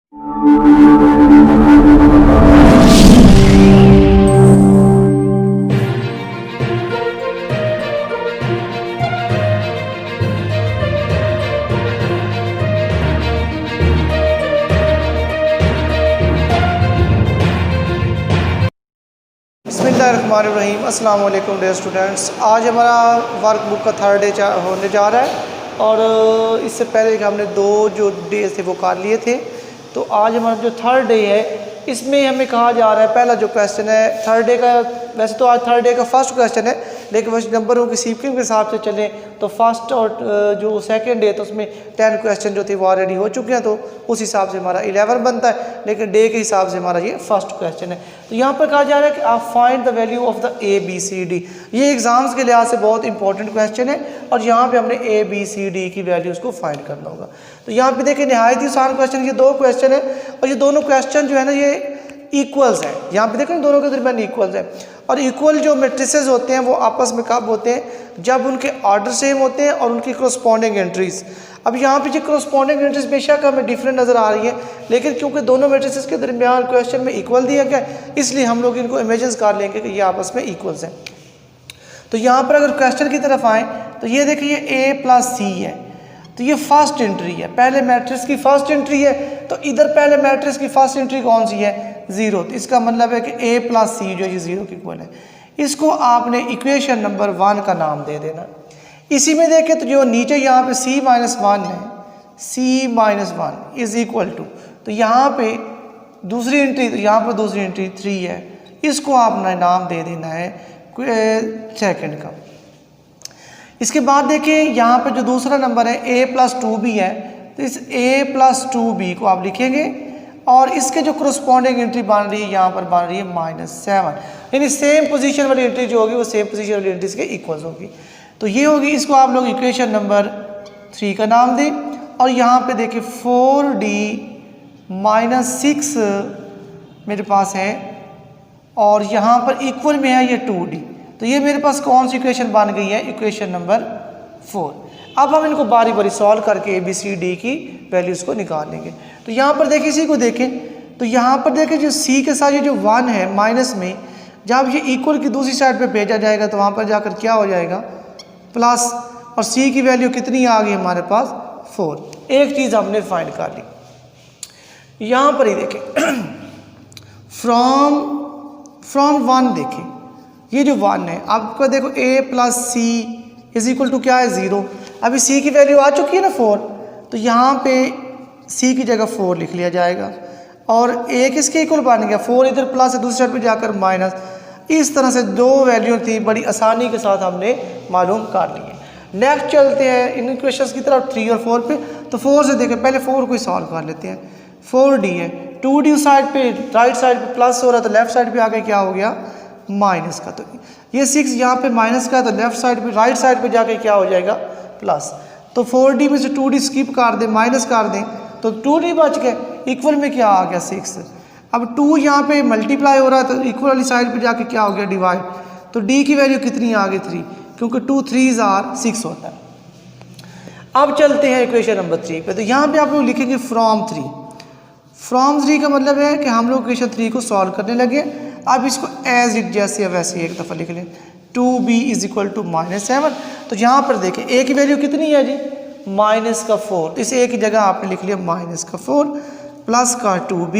बिस्मिल्लाहिर्रहमानिर्रहीम। अस्सलाम वालेकुम डियर स्टूडेंट्स। आज हमारा वर्क बुक का थर्ड डे होने जा रहा है और इससे पहले हमने दो जो डेज थे वो कर लिए थे। तो आज हमारा जो थर्ड डे है इसमें हमें कहा जा रहा है, पहला जो क्वेश्चन है थर्ड डे का, वैसे तो आज थर्ड डे का फर्स्ट क्वेश्चन है लेकिन वैसे नंबरों की सीक्वेंस के हिसाब से चलें तो फर्स्ट और जो सेकंड डे तो उसमें 10 क्वेश्चन जो थे वो ऑलरेडी हो चुके हैं, तो उस हिसाब से हमारा 11 बनता है, लेकिन डे के हिसाब से हमारा ये फर्स्ट क्वेश्चन है। तो यहाँ पर कहा जा रहा है कि आप find the value of the a b c d. ये एग्जाम्स के लिहाज से बहुत इंपॉर्टेंट क्वेश्चन है और यहाँ पे हमने ए बी सी डी की वैल्यूज़ को फाइंड करना होगा। तो यहाँ पे देखिए नहायत ही आसान क्वेश्चन, ये दो क्वेश्चन है और ये दोनों क्वेश्चन जो है ना ये इक्वल्स हैं। यहाँ पे देखें दोनों के दरमियान इक्वल्स हैं और इक्वल जो मैट्रिसेस होते हैं वो आपस में कब होते हैं, जब उनके ऑर्डर सेम होते हैं और उनकी करस्पॉन्डिंग एंट्रीज। अब यहाँ पे जो करस्पॉन्डिंग एंट्रीज बेशक हमें डिफरेंट नज़र आ रही है, लेकिन क्योंकि दोनों मैट्रिसेस के दरमियान क्वेश्चन में इक्वल दिया गया इसलिए हम लोग इनको इमेजिन कर लेंगे कि ये आपस में इक्वल्स हैं। तो यहाँ पर अगर क्वेश्चन की तरफ आएँ तो ये देखिए ए प्लस सी है, तो ये फर्स्ट एंट्री है, पहले मैट्रिक्स की फर्स्ट एंट्री है। तो इधर पहले मैट्रिक्स की फर्स्ट एंट्री कौन सी है, 0। तो इसका मतलब है कि ए प्लस सी जो है 0 के इक्वल है। इसको आपने इक्वेशन नंबर 1 का नाम दे देना। इसी में देखें तो जो नीचे यहाँ पे c माइनस 1 है, c minus 1 is equal to, तो यहाँ पे दूसरी एंट्री, तो यहाँ पर दूसरी एंट्री 3 है, इसको आपने नाम दे देना है सेकेंड का। इसके बाद देखिए यहाँ पे जो दूसरा नंबर है a प्लस 2b है, तो इस a प्लस 2b को आप लिखेंगे और इसके जो करस्पॉन्डिंग एंट्री बन रही है यहाँ पर बन रही है -7, यानी सेम पोजीशन वाली एंट्री जो होगी वो सेम पोजीशन वाली एंट्री के इक्वल्स होगी। तो ये होगी, इसको आप लोग इक्वेशन नंबर 3 का नाम दें। और यहाँ पे देखिए 4d माइनस 6 मेरे पास है और यहाँ पर इक्वल में है ये 2d, तो ये मेरे पास कौन सी इक्वेशन बन गई है, इक्वेशन नंबर 4। अब हम इनको बारी बारी सॉल्व करके ए बी सी डी की वैल्यूज़ को निकाल लेंगे। तो यहाँ पर देखिए इसी को देखें, तो यहाँ पर देखें जो सी के साथ ये जो 1 है माइनस में, जब ये इक्वल की दूसरी साइड पे भेजा जाएगा तो वहाँ पर जाकर क्या हो जाएगा प्लस, और सी की वैल्यू कितनी आ गई हमारे पास 4। एक चीज़ हमने फाइंड कर ली। यहाँ पर ही देखें फ्रॉम 1 देखें, ये जो 1 है आपका देखो a plus c is equal to क्या है 0। अभी c की वैल्यू आ चुकी है ना 4, तो यहाँ पे c की जगह 4 लिख लिया जाएगा और a किसके इक्वल बन गया 4, इधर प्लस है दूसरी साइड पे जाकर माइनस। इस तरह से दो वैल्यू थी बड़ी आसानी के साथ हमने मालूम कर ली है। नेक्स्ट चलते हैं इन क्वेश्चंस की तरफ 3 और 4 पे। तो 4 से देखें, पहले 4 को ही सॉल्व कर लेते हैं। 4d है, 2d साइड पे राइट साइड पे प्लस हो रहा है तो लेफ्ट साइड पे आके क्या हो गया माइनस का। तो ये 6 यहाँ पे माइनस का, तो लेफ्ट साइड पे राइट साइड पे जाके क्या हो जाएगा प्लस। तो 4d में से 2d स्किप कर दें, माइनस कर दें तो 2d बच गए, इक्वल में क्या आ गया 6। अब 2 यहाँ पे मल्टीप्लाई हो रहा है तो इक्वल वाली साइड पे जाके क्या हो गया डिवाइड। तो d की वैल्यू कितनी आ गई 3, क्योंकि 2 3s आर 6 होता है। अब चलते हैं इक्वेशन नंबर 3 पे। तो यहाँ पे आप लोग लिखेंगे फ्रॉम 3 का मतलब है कि हम लोग इक्वेशन 3 को सॉल्व करने लगे। अब इसको एज इट जैसे वैसे एक दफ़ा लिख लें, 2b इज इक्वल टू -7। तो यहाँ पर देखें a की वैल्यू कितनी है जी -4, तो इस a की जगह आपने लिख लिया -4 प्लस का 2b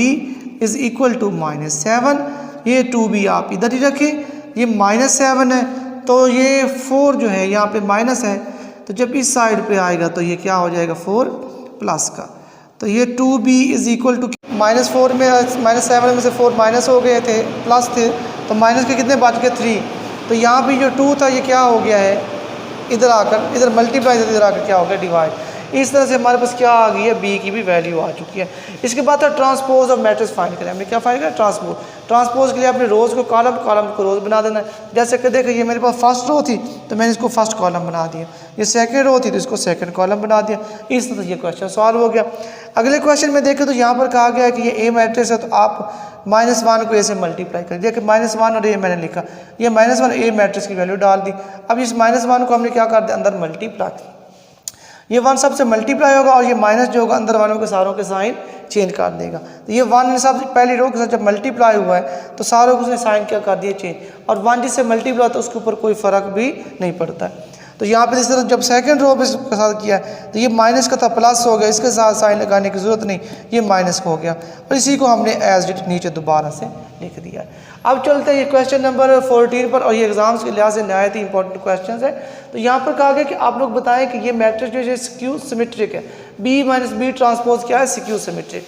इज इक्वल टू -7। ये 2b आप इधर ही रखें, ये -7 है तो ये 4 जो है यहाँ पे माइनस है, तो जब इस साइड पे आएगा तो ये क्या हो जाएगा 4 प्लस का। तो ये 2b इज इक्वल टू -4 में -7 में से 4 माइनस हो गए थे प्लस थे, तो माइनस के कितने बच गए 3। तो यहाँ पे जो 2 था ये क्या हो गया है इधर आकर, इधर मल्टीप्लाई इधर आकर क्या हो गया डिवाइड। इस तरह से हमारे पास क्या आ गई है b की भी वैल्यू आ चुकी है। इसके बाद था ट्रांसपोज ऑफ मैट्रिक्स फाइंड करें। हमने क्या फाइंड किया ट्रांसपोज के लिए आपने रोज़ को कॉलम को रोज़ बना देना है। जैसे कि देखिए ये मेरे पास फर्स्ट रो थी तो मैंने इसको फर्स्ट कॉलम बना दिया, ये सेकंड रो थी तो इसको सेकंड कॉलम बना दिया। इस तरह से ये क्वेश्चन सॉल्व हो गया। अगले क्वेश्चन में देखें तो यहाँ पर कहा गया है कि ये ए मैट्रिक्स है तो आप -1 को ए से मल्टीप्लाई करें। देखिए -1 और ए मैंने लिखा, ये -1 ए मैट्रिक्स की वैल्यू डाल दी। अब इस -1 को हमने क्या कर दिया अंदर मल्टीप्लाई। ये 1 सबसे मल्टीप्लाई होगा और ये माइनस जो होगा अंदर वालों के सारों के साइन चेंज कर देगा। तो ये 1 सबसे पहली रो के साथ जब मल्टीप्लाई हुआ है तो सारों को उसने साइन क्या कर दिया चेंज, और 1 जिससे मल्टीप्लाई होता है उसके ऊपर कोई फ़र्क भी नहीं पड़ता है। तो यहाँ पे इस तरह जब सेकंड रो के साथ किया है तो ये माइनस का था प्लस हो गया, इसके साथ साइन लगाने की ज़रूरत नहीं, ये माइनस हो गया और इसी को हमने एज इट नीचे दोबारा से लिख दिया। अब चलते हैं ये क्वेश्चन नंबर 14 पर, और ये एग्जाम्स के लिहाज से नहायत ही इंपॉर्टेंट क्वेश्चन है। तो यहाँ पर कहा गया कि आप लोग बताएं कि ये मैट्रिक्स जो है स्क्यू सिमेट्रिक है, बी माइनस बी ट्रांसपोज क्या है, स्क्यू सिमेट्रिक।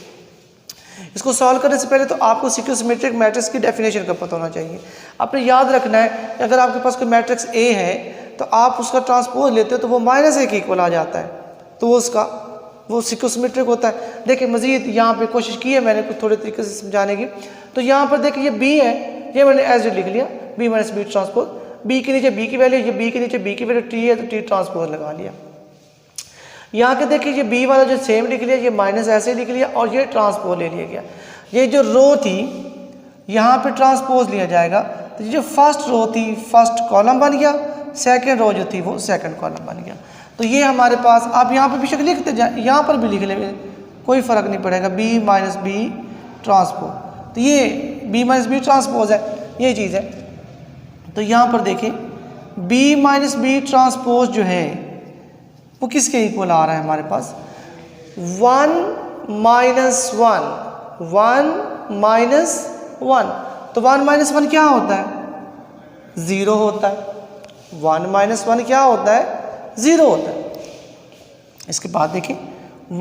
इसको सॉल्व करने से पहले तो आपको स्क्यू सिमेट्रिक मैट्रिक्स की डेफिनेशन का पता होना चाहिए। आपने याद रखना है अगर आपके पास कोई मैट्रिक्स ए है तो आप उसका ट्रांसपोज लेते हो तो वो -a के इक्वल आ जाता है, तो वो स्क्यू सिमेट्रिक होता है। देखिए मजीद यहाँ पे कोशिश की है मैंने कुछ थोड़े तरीके से समझाने की। तो यहाँ पर देखिए ये बी है, ये मैंने एज लिख लिया b minus b transpose, b के नीचे बी की वैल्यू, ये बी के नीचे बी की वैल्यू टी है तो टी ट्रांसपोज लगा लिया। यहाँ के देखिए ये बी वाला जो सेम लिख लिया, ये माइनस ऐसे लिख लिया और ये ट्रांसपोज ले लिया गया। ये जो रो थी यहाँ पे ट्रांसपोज लिया जाएगा, तो ये जो फर्स्ट रो थी फर्स्ट कॉलम बन गया, सेकंड रो जो थी वो सेकंड कॉलम बन गया। तो ये हमारे पास आप यहाँ पे बेशक लिखते जाए, यहाँ पर भी लिख लेंगे कोई फ़र्क नहीं पड़ेगा, बी माइनस बी ट्रांसपोज, तो ये बी माइनस बी ट्रांसपोज है, ये चीज़ है। तो यहाँ पर देखें बी माइनस बी ट्रांसपोज जो है वो किसके इक्वल आ रहा है हमारे पास, 1 माइनस 1, 1 माइनस 1। तो 1 माइनस 1 क्या होता है, 0 होता है। 1 माइनस 1 क्या होता है, 0 होता है। इसके बाद देखिए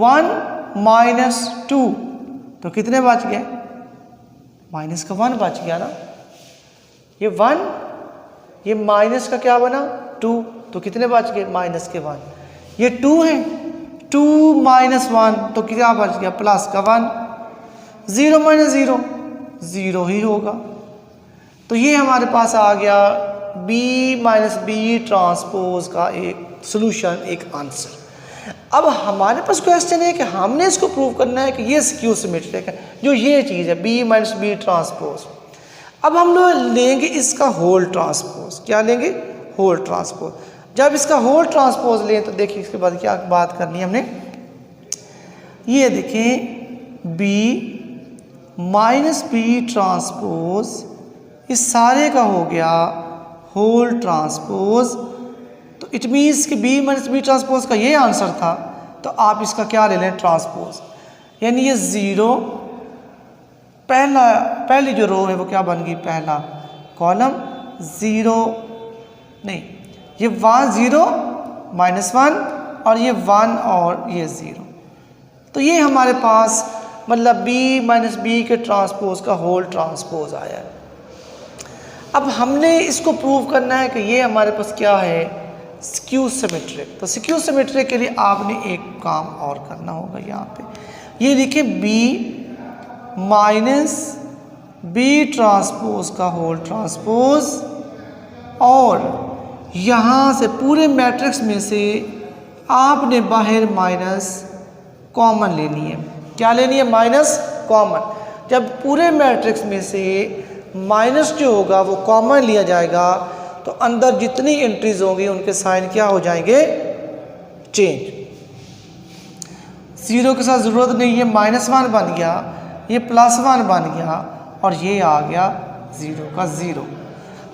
1 माइनस 2 तो कितने बच गए, माइनस का 1 बच गया ना, ये 1, ये माइनस का क्या बना 2, तो कितने बच गए माइनस के 1, ये 2 है, 2 माइनस 1 तो क्या बच गया प्लस का 1, 0 माइनस 0 0 ही होगा। तो ये हमारे पास आ गया बी माइनस बी ट्रांसपोज का एक सोल्यूशन, एक आंसर। अब हमारे पास क्वेश्चन है कि हमने इसको प्रूव करना है कि ये स्क्यू सिमेट्रिक है, जो ये चीज़ है बी माइनस बी ट्रांसपोज। अब हम लोग लेंगे इसका होल ट्रांसपोज, क्या लेंगे, होल ट्रांसपोज। जब इसका होल ट्रांसपोज लें तो देखिए इसके बाद क्या बात करनी है हमने, ये देखें बी माइनस बी ट्रांसपोज इस सारे का हो गया होल ट्रांसपोज। तो इट मीन्स कि बी माइनस बी ट्रांसपोज का ये आंसर था, तो आप इसका क्या ले लें ट्रांसपोज, यानी ये 0 पहली जो रो है वो क्या बन गई, पहला कॉलम 0 नहीं, ये 1 0 माइनस 1 और ये 1 और ये 0। तो ये हमारे पास मतलब बी माइनस बी के ट्रांसपोज का होल ट्रांसपोज आया है। अब हमने इसको प्रूव करना है कि ये हमारे पास क्या है, स्क्यू सिमेट्रिक। तो स्क्यू सिमेट्रिक के लिए आपने एक काम और करना होगा, यहाँ पे ये लिखे बी माइनस बी ट्रांसपोज का होल ट्रांसपोज, और यहाँ से पूरे मैट्रिक्स में से आपने बाहर माइनस कॉमन लेनी है। क्या लेनी है, माइनस कॉमन। जब पूरे मैट्रिक्स में से माइनस जो होगा वो कॉमन लिया जाएगा तो अंदर जितनी एंट्रीज होंगी उनके साइन क्या हो जाएंगे, चेंज। 0 के साथ ज़रूरत नहीं है, -1 बन गया, ये +1 बन गया और ये आ गया 0 का 0।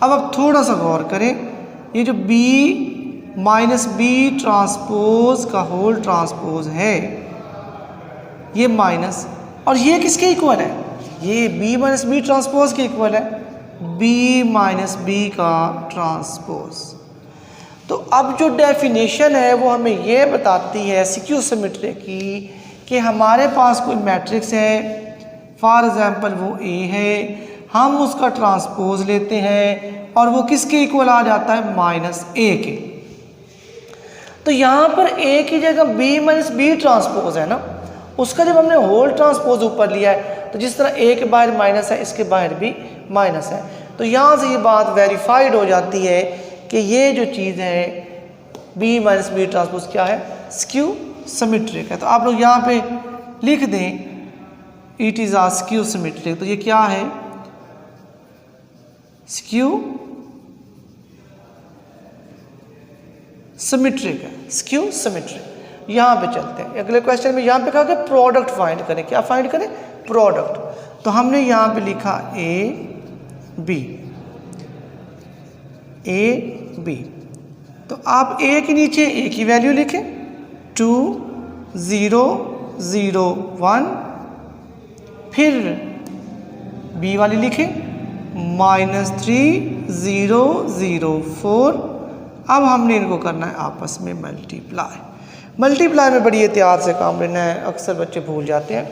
अब थोड़ा सा गौर करें, ये जो b माइनस बी ट्रांसपोज का होल ट्रांसपोज है ये माइनस, और ये किसके इक्वल है, ये बी माइनस बी ट्रांसपोज के इक्वल है, बी माइनस बी का ट्रांसपोज। तो अब जो डेफिनेशन है वो हमें ये बताती है स्क्यू सिमेट्रिक की कि हमारे पास कोई मैट्रिक्स है, फॉर एग्जांपल वो ए है, हम उसका ट्रांसपोज लेते हैं और वो किसके इक्वल आ जाता है, -a के। तो यहाँ पर a की जगह b माइनस बी ट्रांसपोज है ना, उसका जब हमने होल ट्रांसपोज ऊपर लिया है तो जिस तरह a के बाहर माइनस है इसके बाहर भी माइनस है, तो यहाँ से ये बात वेरीफाइड हो जाती है कि ये जो चीज़ है b माइनस बी ट्रांसपोज क्या है, स्क्यू सिमेट्रिक है। तो आप लोग यहाँ पे लिख दें it is a skew symmetric. तो ये क्या है, स्क्यू सिमेट्रिक है, स्क्यू सिमेट्रिक। यहाँ पे चलते हैं। अगले क्वेश्चन में यहाँ पे कहा कि प्रोडक्ट फाइंड करें। क्या फाइंड करें? प्रोडक्ट। तो हमने यहाँ पे लिखा ए बी। तो आप ए के नीचे ए की वैल्यू लिखें 2 0 0 1, फिर बी वाली लिखें -3 0 0 4। अब हमने इनको करना है आपस में मल्टीप्लाई। मल्टीप्लाई में बड़ी एहतियात से काम लेना है, अक्सर बच्चे भूल जाते हैं।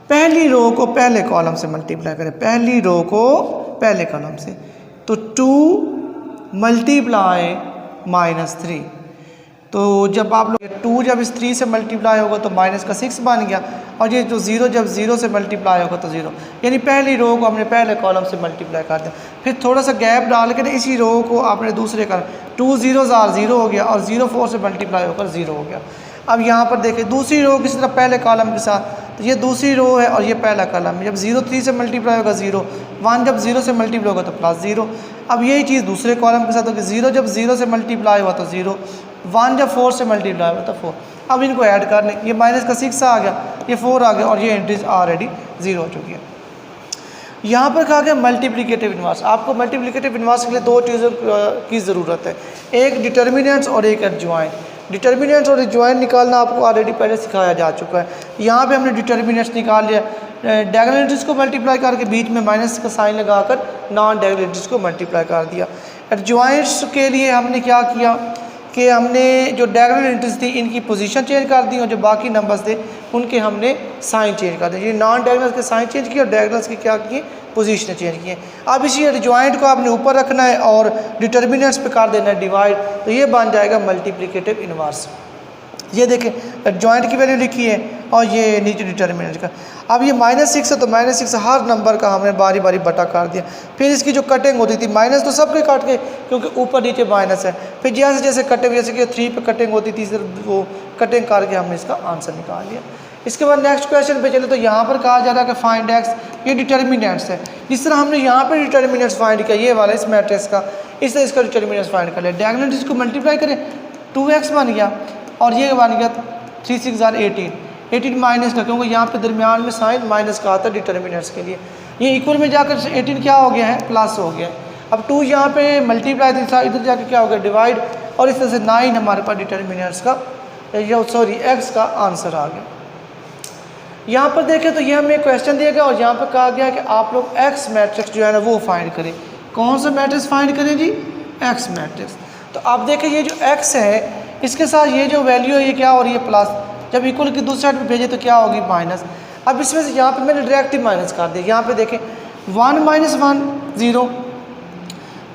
पहली रो को पहले कॉलम से मल्टीप्लाई करें, पहली रो को पहले कॉलम से। तो 2 मल्टीप्लाई -3, तो जब आप लोग 2 जब इस 3 से मल्टीप्लाई होगा तो माइनस का 6 बन गया, और ये जो 0 जब 0 से मल्टीप्लाई होगा तो 0, यानी पहली रो को हमने पहले कॉलम से मल्टीप्लाई कर दिया। फिर थोड़ा सा गैप डाल के इसी रो को आपने दूसरे कॉलम 2 0 0 हो गया, और 0 4 से मल्टीप्लाई होकर 0 हो गया। अब यहाँ पर देखें दूसरी रो किसी तरह पहले कॉलम के साथ, तो ये दूसरी रो है और ये पहला कॉलम है। जब 0 3 से मल्टीप्लाई होगा 0, 1 जब 0 से मल्टीप्लाई होगा तो +0। अब यही चीज़ दूसरे कॉलम के साथ होगी, 0 जब 0 से मल्टीप्लाई हुआ तो 0, 1 जब 4 से मल्टीप्लाई हुआ तो 4। अब इनको ऐड कर लें, ये माइनस का 6 आ गया, ये 4 आ गया, और ये एंट्रीज ऑलरेडी 0 हो चुकी है। यहाँ पर कहा गया मल्टीप्लिकेटिव इन्वर्स। आपको मल्टीप्लिकेटिव इन्वर्स के लिए दो चीज़ों की ज़रूरत है, एक डिटर्मिनेंट्स और एक एडजॉइंट। डिटर्मिनेंट्स और एडजॉइंट निकालना आपको ऑलरेडी पहले सिखाया जा चुका है। यहाँ पे हमने डिटर्मिनेंट्स निकाल लिया, डायगोनल एंट्रीज को मल्टीप्लाई करके बीच में माइनस का साइन लगाकर नॉन डायगोनल एंट्रीज को मल्टीप्लाई कर दिया। एडजॉइंट्स के लिए हमने क्या किया कि हमने जो डायगोनल एंट्रीज थी इनकी पोजीशन चेंज कर दी, और जो बाकी नंबर्स थे उनके हमने साइन चेंज कर दिए। ये नॉन डायगोनल्स के साइन चेंज किए और डायगोनल्स की क्या किए, पोजीशन चेंज किए। अब इसी एडजॉइंट को आपने ऊपर रखना है और डिटर्मिनेंट्स पे कर देना है डिवाइड, तो ये बन जाएगा मल्टीप्लिकेटिव इन्वर्स। ये देखें एडजॉइंट की वैल्यू लिखी है और ये नीचे डिटर्मिनेंट का। अब ये -6 है तो -6 हर नंबर का हमने बारी बारी बटा कर दिया। फिर इसकी जो कटिंग होती थी, माइनस तो सबके काट के क्योंकि ऊपर नीचे माइनस है, फिर जैसे जैसे कटिंग, जैसे कि 3 पे कटिंग होती थी वो कटिंग करके हमने इसका आंसर निकाल लिया। इसके बाद नेक्स्ट क्वेश्चन पे चले तो यहाँ पर कहा जा रहा है कि फाइंड एक्स, ये डिटर्मिनेंट्स है। जिस तरह हमने यहाँ पर डिटर्मिनेंट्स फाइंड किया, ये वाला इस मैट्रिक्स का, इस तरह इसका डिटर्मिनेंट्स फाइंड कर लिया। डायगोनल इसको मल्टीप्लाई करें 2x बन गया, और ये बन गया 3 6 18, 18 माइनस का, क्योंकि यहाँ पे दरमियान में साइन माइनस का आता है डिटर्मिनेंट्स के लिए। ये इक्वल में जाकर 18 क्या हो गया है, प्लस हो गया। अब 2 यहाँ पे मल्टीप्लाई था, इधर जाकर क्या हो गया, डिवाइड, और इस तरह से 9 हमारे पास डिटर्मिनेंट्स का एक्स का आंसर आ गया। यहाँ पर देखें तो ये हमें क्वेश्चन दिया गया और यहाँ पर कहा गया कि आप लोग एक्स मैट्रिक्स जो है ना वो फाइंड करें। कौन सा मैट्रिक्स फाइंड करें जी, एक्स मैट्रिक्स। तो आप देखें ये जो एक्स है इसके साथ ये जो वैल्यू है ये क्या हो रही है, प्लस, जब इक्वल की दूसरी साइड पे भेजे तो क्या होगी, माइनस। अब इसमें से यहाँ पे मैंने डायरेक्ट ही माइनस कर दिया। यहाँ पे देखें 1 - 1 0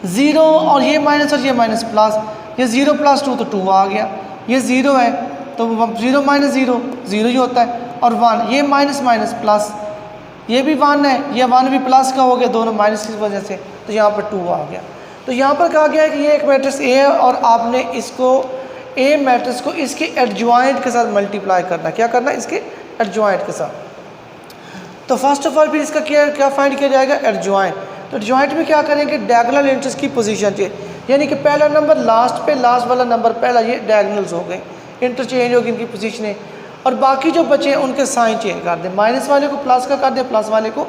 0, और ये माइनस और ये माइनस प्लस, ये 0 + 2 तो 2 आ गया, ये 0 है तो 0 - 0 0 ही होता है, और 1, ये माइनस माइनस प्लस, ये भी 1 है, ये 1 भी प्लस का हो गया, दोनों माइनस की वजह से, तो यहाँ पर 2 आ गया। तो यहाँ पर कहा गया है कि ये एक मैट्रिक्स ए है और आपने इसको ए मैट्रिक्स को इसके एडजॉइंट के साथ मल्टीप्लाई करना। क्या करना है, इसके एडजॉइंट के साथ। तो फर्स्ट ऑफ ऑल फिर इसका क्या फाइंड किया जाएगा, एडजॉइंट। तो एडजॉइंट में क्या करेंगे, डायगोनल एंट्रीज की पोजीशन चेंज, यानी कि पहला नंबर लास्ट पे, लास्ट वाला नंबर पहला, ये डायगोनल्स हो गए, इंटरचेंज होगी इनकी पोजीशनें, और बाकी जो बचे उनके साइन चेंज कर दें। माइनस वाले को प्लस का कर दिया, प्लस वाले को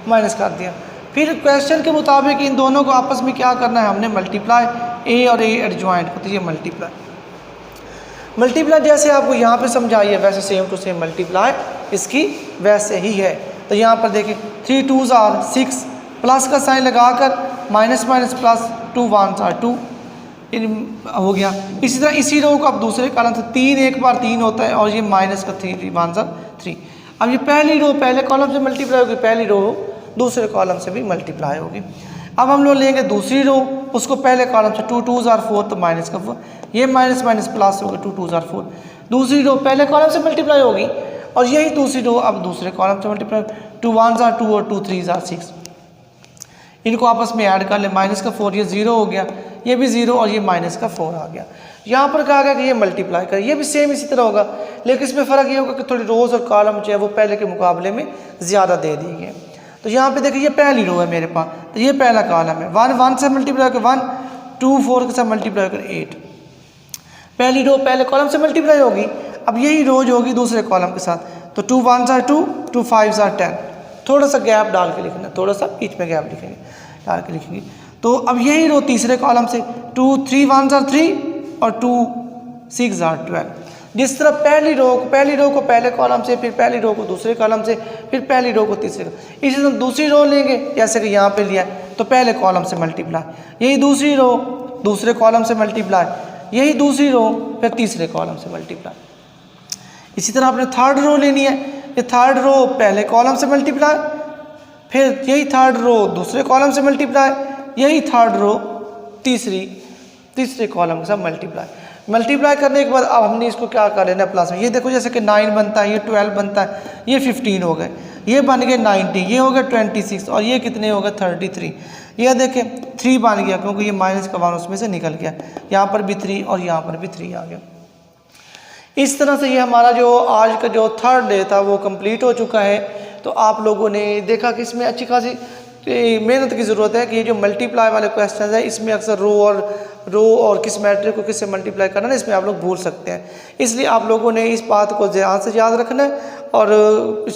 माइनस कर दिया। फिर क्वेश्चन के मुताबिक इन दोनों को आपस में क्या करना है, हमने मल्टीप्लाई, ए और ए एडजॉइंट को, तो ये मल्टीप्लाई जैसे आपको यहाँ पे समझाइए वैसे सेम टू सेम मल्टीप्लाई इसकी वैसे ही है। तो यहाँ पर देखिए 3 2s are 6, प्लस का साइन लगाकर minus minus plus, 2 1s are 2 हो गया। इसी तरह इसी रो को आप दूसरे कॉलम से 3 एक बार 3 होता है, और ये माइनस का 3 1s are 3। अब ये पहली रो पहले कॉलम से मल्टीप्लाई होगी, पहली रो दूसरे कॉलम से भी मल्टीप्लाई होगी। अब हम लोग लेंगे दूसरी रो, उसको पहले कॉलम से 2 2s are 4, तो माइनस का 4, ये माइनस माइनस प्लस होगा, 2 2s are 4। दूसरी रो पहले कॉलम से मल्टीप्लाई होगी, और यही दूसरी रो अब दूसरे कॉलम से मल्टीप्लाई, 2 1s are 2 और 2 3s are 6। इनको आपस में ऐड कर ले, माइनस का 4, ये 0 हो गया, ये भी 0, और ये माइनस का 4 आ गया। यहाँ पर कहा गया कि ये मल्टीप्लाई कर, ये भी सेम इसी तरह होगा, लेकिन इसमें फ़र्क ये होगा कि थोड़ी रोज़ और कॉलम जो है वो पहले के मुकाबले में ज़्यादा दे दी गई। तो यहाँ पे देखिए ये पहली रो है मेरे पास, तो ये पहला कॉलम है, 1 1 से मल्टीप्लाई कर 1, 2 4 के साथ मल्टीप्लाई कर 8। पहली रो पहले कॉलम से मल्टीप्लाई होगी, अब यही रो जो होगी दूसरे कॉलम के साथ, तो 2 1s are 2, 2 5s are 10। थोड़ा सा गैप डाल के लिखना, थोड़ा सा बीच में गैप लिखेंगे, डाल के लिखेंगे। तो अब यही रो तीसरे कॉलम से 2 3 1s are 3 और 2 6 are 12। जिस तरह पहली रो को पहले कॉलम से, फिर पहली रो को दूसरे कॉलम से, फिर पहली रो को तीसरे, इसी तरह दूसरी रो लेंगे जैसे कि यहाँ पे लिया है, तो पहले कॉलम से मल्टीप्लाई, यही दूसरी रो दूसरे कॉलम से मल्टीप्लाई, यही दूसरी रो फिर तीसरे कॉलम से मल्टीप्लाई। इसी तरह आपने थर्ड रो लेनी है, ये थर्ड रो पहले कॉलम से मल्टीप्लाई, फिर यही थर्ड रो दूसरे कॉलम से मल्टीप्लाई, यही थर्ड रो तीसरे कॉलम के साथ मल्टीप्लाई करने के बाद अब हमने इसको क्या कर लेना प्लस में। ये देखो जैसे कि 9 बनता है, ये 12 बनता है, ये 15 हो गए, ये बन गए 90, ये हो गया 26 और ये कितने हो गए 33। ये देखें 3 बन गया क्योंकि ये माइनस का 1 उसमें से निकल गया, यहाँ पर भी 3 और यहाँ पर भी 3 आ गया। इस तरह से ये हमारा जो आज का जो थर्ड डे था वो कंप्लीट हो चुका है। तो आप लोगों ने देखा कि इसमें अच्छी खासी मेहनत की ज़रूरत है कि ये जो मल्टीप्लाई वाले क्वेश्चन है इसमें अक्सर रो और किस मैट्रिक को किससे मल्टीप्लाई करना है इसमें आप लोग भूल सकते हैं, इसलिए आप लोगों ने इस बात को ध्यान से याद रखना है और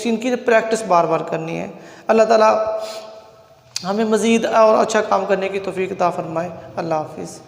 इनकी प्रैक्टिस बार बार करनी है। अल्लाह ताला हमें मज़ीद और अच्छा काम करने की तौफीक अता फरमाए। अल्लाह हाफिज़।